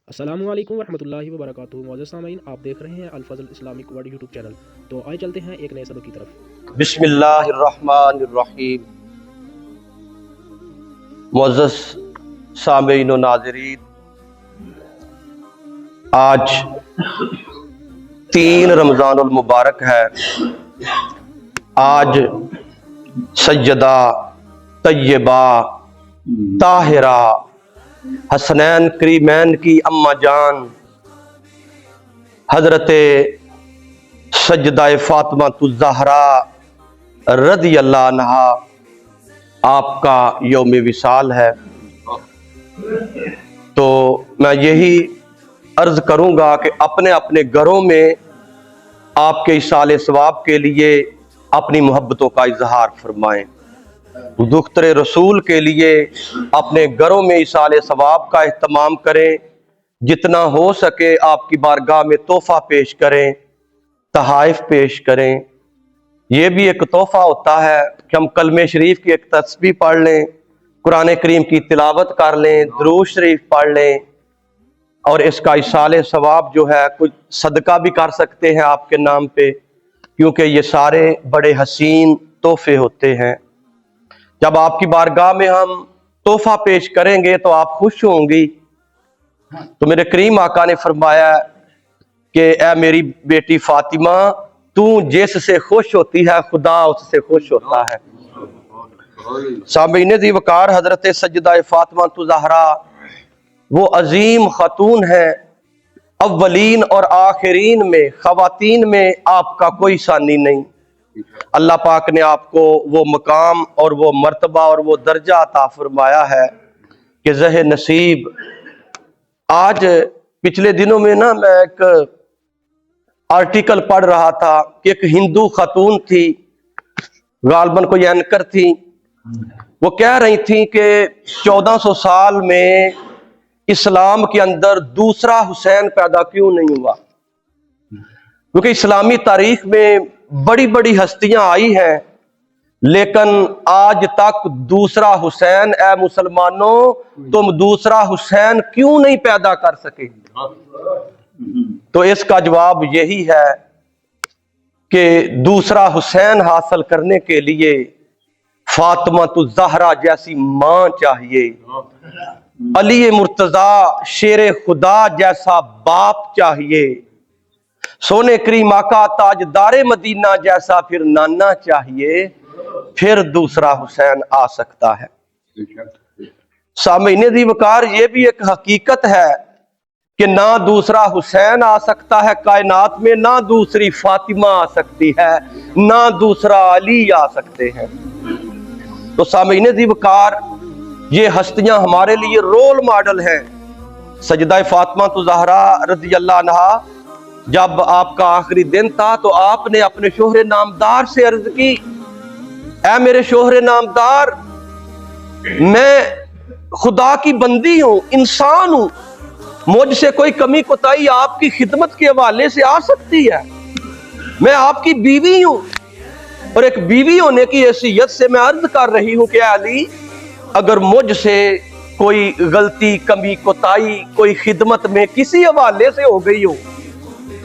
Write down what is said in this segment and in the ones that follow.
अस्सलामुअलैकुम वरहमतुल्लाहि वबरकातुहू। मौजूद सामीन, आप देख रहे हैं अल-फज़ल इस्लामिक वर्ल्ड यूट्यूब चैनल। तो आइए चलते हैं एक नए सबक की तरफ। बिस्मिल्लाहिर्रहमानिर्रहीम। मुअज़्ज़ज़ सामीन व नाज़रीन, आज 3 रमज़ानुल मुबारक है। आज सैयदा तय्यबा ताहिरा हसनैन करीमैन की अम्मा जान हजरत सज्जदा फातिमा ज़हरा रज़ी अल्लाह अन्हा आपका यौम विसाल है। तो मैं यही अर्ज करूंगा कि अपने अपने घरों में आपके इसाले सवाब के लिए अपनी मोहब्बतों का इजहार फरमाएं। दुख्तर रसूल के लिए अपने घरों में इसाले सवाब का एहतमाम करें। जितना हो सके आपकी बारगाह में तोहफा पेश करें, तहाइफ पेश करें। ये भी एक तोहफा होता है कि हम कलमे शरीफ की एक तस्बीह पढ़ लें, कुरान करीम की तिलावत कर लें, दुरूद शरीफ पढ़ लें, और इसका इसाले सवाब जो है कुछ सदका भी कर सकते हैं आपके नाम पे, क्योंकि ये सारे बड़े हसीन तोहफे होते हैं। जब आपकी बारगाह में हम तोहफा पेश करेंगे तो आप खुश होंगी। तो मेरे करीम आका ने फरमाया कि ऐ मेरी बेटी फातिमा, तू जिससे खुश होती है खुदा उससे खुश होता है। सामीन ज़ी वकार, हजरत सज्जदा फातिमा ज़हरा वो अजीम खतून है। अव्वलीन और आखिरीन में, खवातीन में आपका कोई सानी नहीं। अल्लाह पाक ने आपको वो मकाम और वो मर्तबा और वो दर्जा अता फरमाया है कि ज़ह नसीब। आज पिछले दिनों में ना मैं एक आर्टिकल पढ़ रहा था कि एक हिंदू खातून थी, गालबन कोई एंकर थी, वो कह रही थी कि 1400 साल में इस्लाम के अंदर दूसरा हुसैन पैदा क्यों नहीं हुआ, क्योंकि इस्लामी तारीख में बड़ी बड़ी हस्तियां आई हैं, लेकिन आज तक दूसरा हुसैन, ए मुसलमानों तुम दूसरा हुसैन क्यों नहीं पैदा कर सके। तो इसका जवाब यही है कि दूसरा हुसैन हासिल करने के लिए फातिमा ज़हरा जैसी मां चाहिए, अली मुर्तजा शेर खुदा जैसा बाप चाहिए, सोने करीम आका ताजदारे मदीना जैसा फिर नाना चाहिए, फिर दूसरा हुसैन आ सकता है। सामीन ज़ी वकार, ये भी एक हकीकत है कि ना दूसरा हुसैन आ सकता है कायनात में, ना दूसरी फातिमा आ सकती है, ना दूसरा अली आ सकते हैं। तो सामीन ज़ी वकार, ये हस्तियां हमारे लिए रोल मॉडल हैं। सज्जदा फातिमा ज़हरा रज़ी अल्लाह अन्हा, जब आपका आखिरी दिन था तो आपने अपने शोहरे नामदार से अर्ज की, ऐ मेरे शोहरे नामदार, मैं खुदा की बंदी हूं, इंसान हूं, मुझसे कोई कमी कोताही आपकी खिदमत के हवाले से आ सकती है। मैं आपकी बीवी हूं और एक बीवी होने की हैसियत से मैं अर्ज कर रही हूं कि अली, अगर मुझसे कोई गलती, कमी कोताही, कोई खिदमत में किसी हवाले से हो गई हो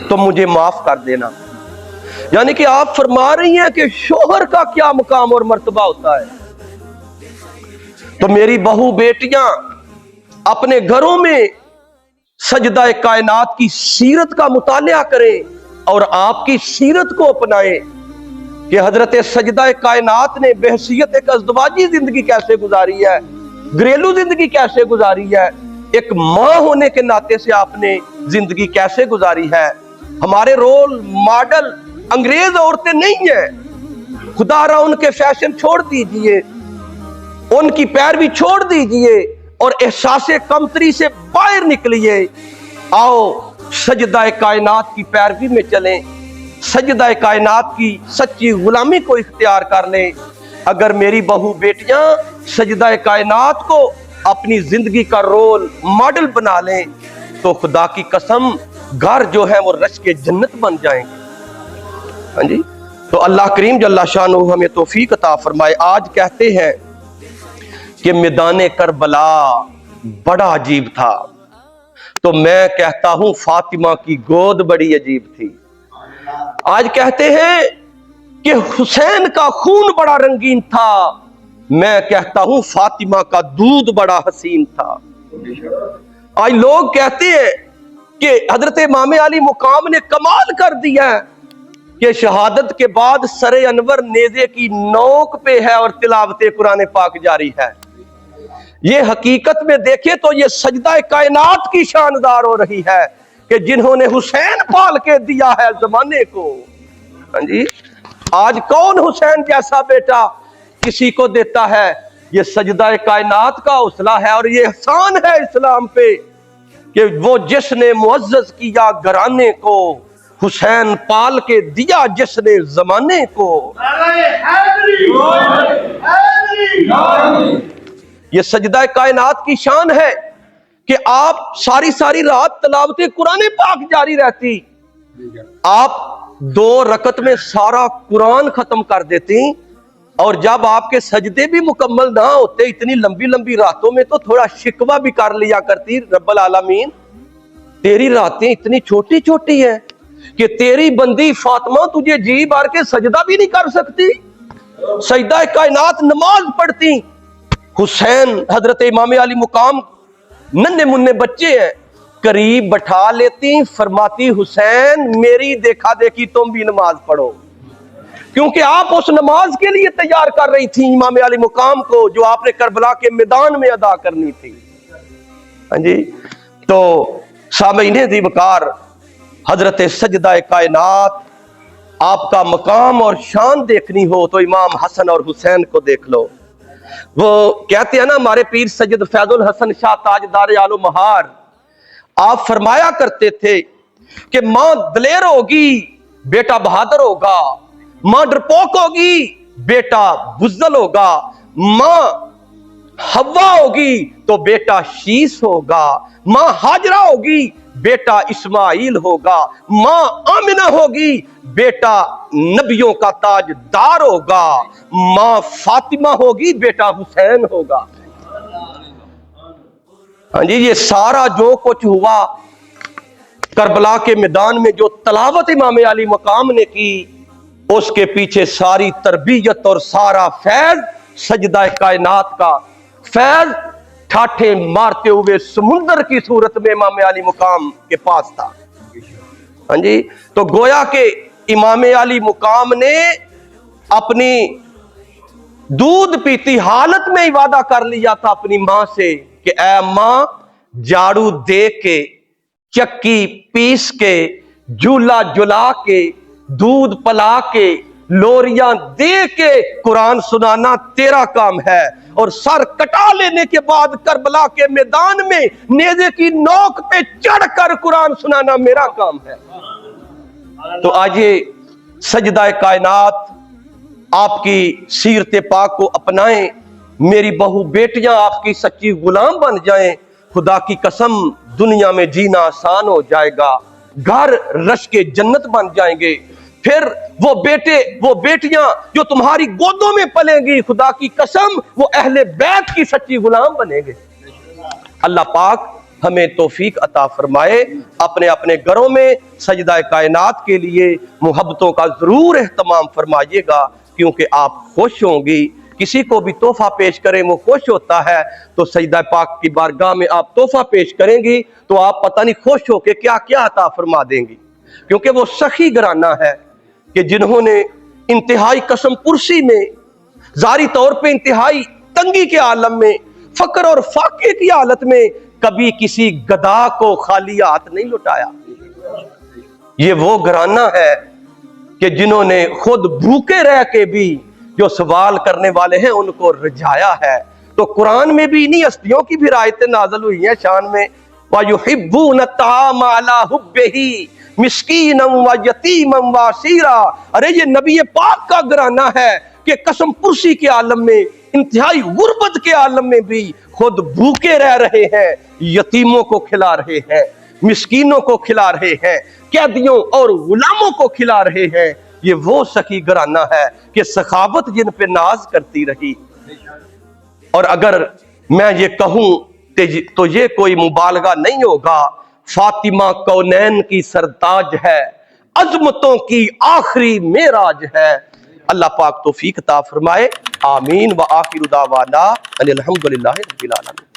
तो मुझे माफ कर देना। यानी कि आप फरमा रही हैं कि शोहर का क्या मुकाम और मर्तबा होता है। तो मेरी बहू बेटियां अपने घरों में सजदा कायनात की सीरत का मुतालिया करें और आपकी सीरत को अपनाएं कि हजरत सजदा कायनात ने बहसीयत एक अज़दवाजी जिंदगी कैसे गुजारी है, घरेलू जिंदगी कैसे गुजारी है, एक मां होने के नाते से आपने जिंदगी कैसे गुजारी है। हमारे रोल मॉडल अंग्रेज औरतें नहीं है। खुदारा उनके फैशन छोड़ दीजिए, उनकी पैरवी छोड़ दीजिए और एहसासे कमतरी से बाहर निकलिए। आओ सजदा कायनात की पैरवी में चलें, सजदा कायनात की सच्ची गुलामी को इख्तियार कर लें। अगर मेरी बहू बेटियां सजदा कायनात को अपनी जिंदगी का रोल मॉडल बना लें तो खुदा की कसम घर जो है वो रश के जन्नत बन जाएंगे। हाँ जी, तो अल्लाह करीम जल्ला शानहू हमें तौफीक अता फरमाए। आज कहते हैं कि मैदान करबला बड़ा अजीब था। तो मैं कहता हूं फातिमा की गोद बड़ी अजीब थी। आज कहते हैं कि हुसैन का खून बड़ा रंगीन था, मैं कहता हूं फातिमा का दूध बड़ा हसीन था। आज लोग कहते हैं कि हजरत इमाम अली मुकाम ने कमाल कर दिया है कि शहादत के बाद सरे अनवर नेज़े की नोक पे है और तिलावत कुरान पाक जारी है। ये हकीकत में देखे तो ये सजदा कायनात की शानदार हो रही है कि जिन्होंने हुसैन पाल के दिया है जमाने को। हाँ जी, आज कौन हुसैन जैसा बेटा किसी को देता है? ये सजदा कायनात का हौसला है और ये एहसान है इस्लाम पे कि वो जिसने मुअज़्ज़ज़ किया घराने को, हुसैन पाल के दिया जिसने जमाने को। ये सजदा कायनात की शान है कि आप सारी सारी रात तिलावत कुरान पाक जारी रहती, आप 2 रकत में सारा कुरान खत्म कर देती, और जब आपके सजदे भी मुकम्मल ना होते इतनी लंबी लंबी रातों में तो थोड़ा शिकवा भी कर लिया करती, रब्बुल आलमीन तेरी रातें इतनी छोटी छोटी है कि तेरी बंदी फातिमा तुझे जी भर के सजदा भी नहीं कर सकती। सजदा कायनात नमाज पढ़ती, हुसैन हजरत इमाम अली मुकाम नन्हे मुन्ने बच्चे हैं, करीब बैठा लेती, फरमाती हुसैन मेरी देखा देखी तुम भी नमाज पढ़ो, क्योंकि आप उस नमाज के लिए तैयार कर रही थी इमाम अली मुकाम को जो आपने करबला के मैदान में अदा करनी थी। हाँ जी, तो सामईने ज़ीवकार हजरत सजदा कायनात आपका मकाम और शान देखनी हो तो इमाम हसन और हुसैन को देख लो। वो कहते हैं ना हमारे पीर सैयद फैजुल हसन शाह ताजदार आलो महार, आप फरमाया करते थे कि मां दलेर होगी बेटा बहादुर होगा, मां डरपोक होगी बेटा बुज़्दिल होगा, मां हव्वा होगी तो बेटा शीश होगा, मां हाजरा होगी बेटा इस्माइल होगा, मां आमिना होगी बेटा नबियों का ताजदार होगा, मां फातिमा होगी बेटा हुसैन होगा। हाँ जी, ये सारा जो कुछ हुआ करबला के मैदान में, जो तलावत इमाम अली मकाम ने की, उसके पीछे सारी तरबियत और सारा फैज सजदा कायनात का फैज ठाठे मारते हुए समुंदर की सूरत में इमाम अली मुकाम के पास था। हाँ जी, तो गोया के इमाम अली मुकाम ने अपनी दूध पीती हालत में ही वादा कर लिया था अपनी मां से कि ऐ मां झाड़ू दे के, चक्की पीस के, झूला झुला के, दूध पला के, लोरियां दे के कुरान सुनाना तेरा काम है, और सर कटा लेने के बाद करबला के मैदान में नेज़े की नोक पे चढ़कर कुरान सुनाना मेरा काम है। तो आज ये सजदा कायनात आपकी सीरत पाक को अपनाएं, मेरी बहू बेटियां आपकी सच्ची गुलाम बन जाएं, खुदा की कसम दुनिया में जीना आसान हो जाएगा, घर रश के जन्नत बन जाएंगे। फिर वो बेटे वो बेटियां जो तुम्हारी गोदों में पलेंगी, खुदा की कसम वो अहले बैत की सच्ची गुलाम बनेंगे। अल्लाह पाक हमें तौफीक अता फरमाए। अपने अपने घरों में सजदा कायनात के लिए मुहब्बतों का जरूर एहतमाम फरमाइएगा, क्योंकि आप खुश होंगी। किसी को भी तोहफा पेश करें वो खुश होता है, तो सजदा पाक की बारगाह में आप तोहफा पेश करेंगी तो आप पता नहीं खुश होके क्या क्या अता फरमा देंगी, क्योंकि वो सखी घराना है कि जिन्होंने इंतहाई कसम पुरसी में, जारी तौर पे इंतहाई तंगी के आलम में, फकर और फाके की हालत में कभी किसी गधा को खाली हाथ नहीं लुटाया। ये वो घराना है कि जिन्होंने खुद भूखे रह के भी जो सवाल करने वाले हैं उनको रिझाया है। तो कुरान में भी इन्हीं हस्तियों की भी आयतें नाज़िल हुई हैं शान में, वयुहिब्बून अत्ताअम अला हुब्बिही मिस्कीनम व यतीमम व असीरा। अरे ये नबी पाक का घराना है कि कसम पुरसी के आलम में, इंतहाई गुर्बत के आलम में भी खुद भूखे रह रहे हैं, यतीमों को खिला रहे हैं, मिस्कीनों को खिला रहे हैं, कैदियों और गुलामों को खिला रहे हैं। ये वो सखी घराना है कि सखावत जिन पे नाज करती रही। और अगर मैं ये कहूं तो ये कोई मुबालगा नहीं होगा, فاطمہ کونین کی سرتاج ہے، عظمتوں کی آخری معراج ہے۔ اللہ پاک توفیق عطا فرمائے، آمین۔ وآخر دعوانا ان الحمدللہ رب العالمین۔